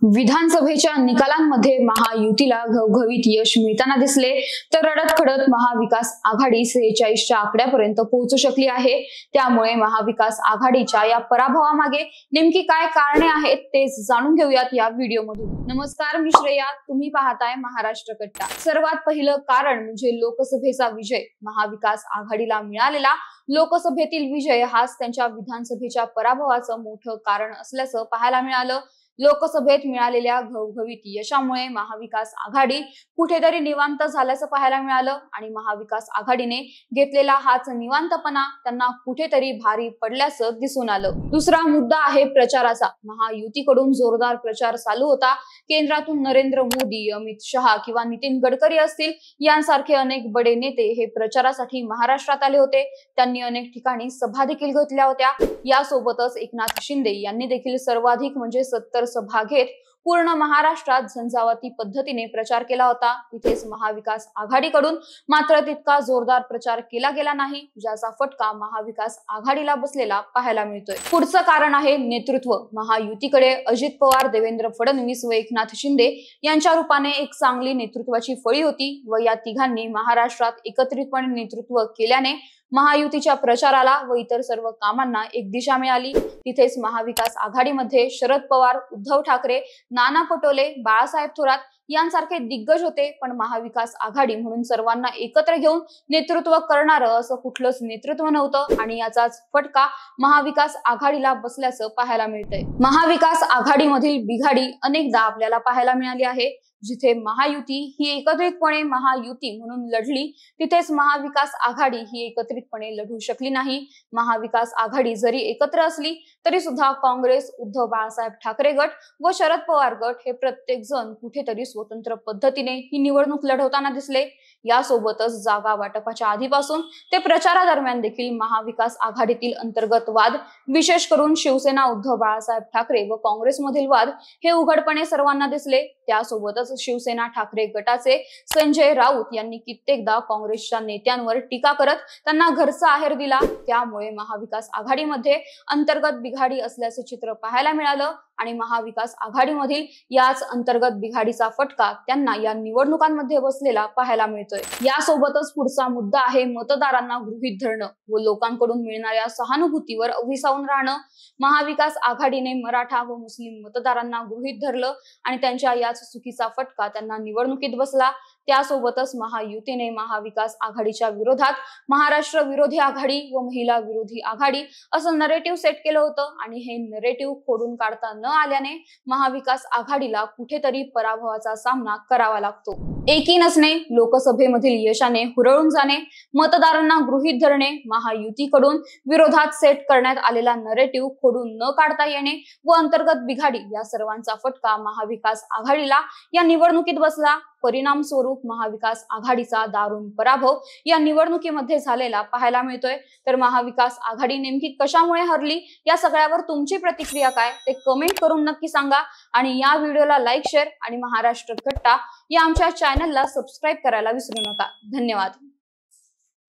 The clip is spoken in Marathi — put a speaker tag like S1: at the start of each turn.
S1: विधानसभेच्या निकालांमध्ये महायुतीला घवघवीत यश मिळताना दिसले, तर रडत खडत महाविकास आघाडी 46च्या आकड्यापर्यंत पोहोचू शकली आहे। त्यामुळे महाविकास आघाडीच्या या पराभवामागे नेमकी काय कारणे आहेत ते जाणून घेऊयात या व्हिडिओमधून। नमस्कार, मी श्रेया, तुम्ही पाहताय महाराष्ट्र कट्टा। सर्वात पहिलं कारण म्हणजे लोकसभेचा विजय। महाविकास आघाडीला मिळालेला लोकसभेतील विजय हाच त्यांच्या विधानसभेच्या पराभवाचं मोठं कारण असल्याचं पाहायला मिळालं। लोकसभेत मिळालेल्या घवघवीत यशामुळे महाविकास आघाडी कुठेतरी निवांत झाल्याचं पाहायला मिळालं आणि महाविकास आघाडीने घेतलेला हाच निवांतपणा त्यांना कुठेतरी भारी पडल्याचं दिसून आलं। दुसरा मुद्दा आहे प्रचाराचा। महायुतीकडून जोरदार प्रचार चालू होता। केंद्रातून नरेंद्र मोदी, अमित शहा किंवा नितीन गडकरी असतील यांसारखे अनेक बडे नेते हे प्रचारासाठी महाराष्ट्रात आले होते। त्यांनी अनेक ठिकाणी सभा देखील घेतल्या होत्या। यासोबतच एकनाथ शिंदे यांनी देखील सर्वाधिक म्हणजे 70 सभा घेत पूर्ण महाराष्ट्रात झंझावाती पद्धतीने प्रचार केला होता। तिथेच महाविकास आघाडीकडून मात्र तितका जोरदार प्रचार केला गेला नाही, ज्याचा फटका महाविकास आघाडीला बसलेला पाहायला मिळतोय। पुढचं कारण आहे नेतृत्व। महायुतीकडे अजित पवार, देवेंद्र फडणवीस व एकनाथ शिंदे यांच्या रूपाने एक चांगली नेतृत्वाची फळी होती व या तिघांनी महाराष्ट्रात एकत्रितपणे नेतृत्व केल्याने महायुतीच्या प्रचाराला व इतर सर्व कामांना एक दिशा मिळाली। तिथेच महाविकास आघाडीमध्ये शरद पवार, उद्धव ठाकरे, नाना पटोले, बाळासाहेब थोरात यांसारखे दिग्गज होते, पण महाविकास आघाडी म्हणून सर्वांना एकत्र घेऊन नेतृत्व करणारं असं कुठलंच नेतृत्व नव्हतं आणि याचाच फटका महाविकास आघाडीला बसल्याचं पाहायला मिळतंय। महाविकास आघाडीमधील बिघाडी अनेकदा आपल्याला पाहायला मिळाली आहे। जिथे महायुती ही एकत्रितपणे महायुती म्हणून लढली, तिथेच महाविकास आघाडी ही एकत्रितपणे लढू शकली नाही। महाविकास आघाडी जरी एकत्र असली तरी सुद्धा काँग्रेस, उद्धव बाळासाहेब ठाकरे गट व शरद पवार गट हे प्रत्येक जण कुठेतरी स्वतंत्र पद्धतीने ही निवडणूक लढवताना दिसले। यासोबतच जागा वाटपाच्या आधीपासून ते प्रचारादरम्यान देखील महाविकास आघाडीतील अंतर्गत वाद, विशेष करून शिवसेना, उद्धव बाळासाहेब ठाकरे व काँग्रेसमधील वाद हे उघडपणे सर्वांना दिसले। त्यासोबतच शिवसेना ठाकरे गटाचे संजय राऊत यांनी कित्येकदा काँग्रेसच्या नेत्यांवर टीका करत त्यांना घरचा आहेर दिला। त्यामुळे महाविकास आघाडीमध्ये अंतर्गत बिघाडी असल्याचे चित्र पाहायला मिळालं आणि महाविकास आघाडीमधील याच अंतर्गत बिघाडीचा फटका त्यांना या निवडणुकांमध्ये बसलेला पाहायला मिळतोय। यासोबतच पुढचा मुद्दा आहे मतदारांना गृहीत धरणं व लोकांकडून मिळणाऱ्या सहानुभूतीवर अविसावून राहणं। महाविकास आघाडीने मराठा व मुस्लिम मतदारांना गृहीत धरलं आणि त्यांच्या याच चुकीचा फटका त्यांना निवडणुकीत बसला। त्यासोबतच महायुतीने महाविकास आघाडीच्या विरोधात महाराष्ट्र विरोधी आघाडी व महिला विरोधी आघाडी असं नरेटिव्ह सेट केलं होतं आणि हे नरेटिव्ह खोडून काढता न आल्याने महाविकास आघाडीला कुठेतरी पराभवाचा सामना करावा लागतो। एकी नसणे, लोकसभेमधील यशाने हुरळून जाणे, मतदारांना गृहीत धरणे, महायुतीकडून विरोधात सेट करण्यात आलेला नरेटिव्ह खोडून न काढता येणे व अंतर्गत बिघाडी या सर्वांचा फटका महाविकास आघाडीला या निवडणुकीत बसला। परिणाम स्वरूप महाविकास आघाडीचा दारुण पराभव या निवडणुकीमध्ये झालेला पाहायला मिळतोय। तर महाविकास आघाडी नेमकी कशामुळे हरली, या सगळ्यावर तुमची प्रतिक्रिया काय ते कमेंट करून नक्की सांगा आणि या व्हिडिओला लाईक, शेअर आणि महाराष्ट्र कट्टा या आमच्या चॅनलला सबस्क्राईब करायला विसरू नका। धन्यवाद।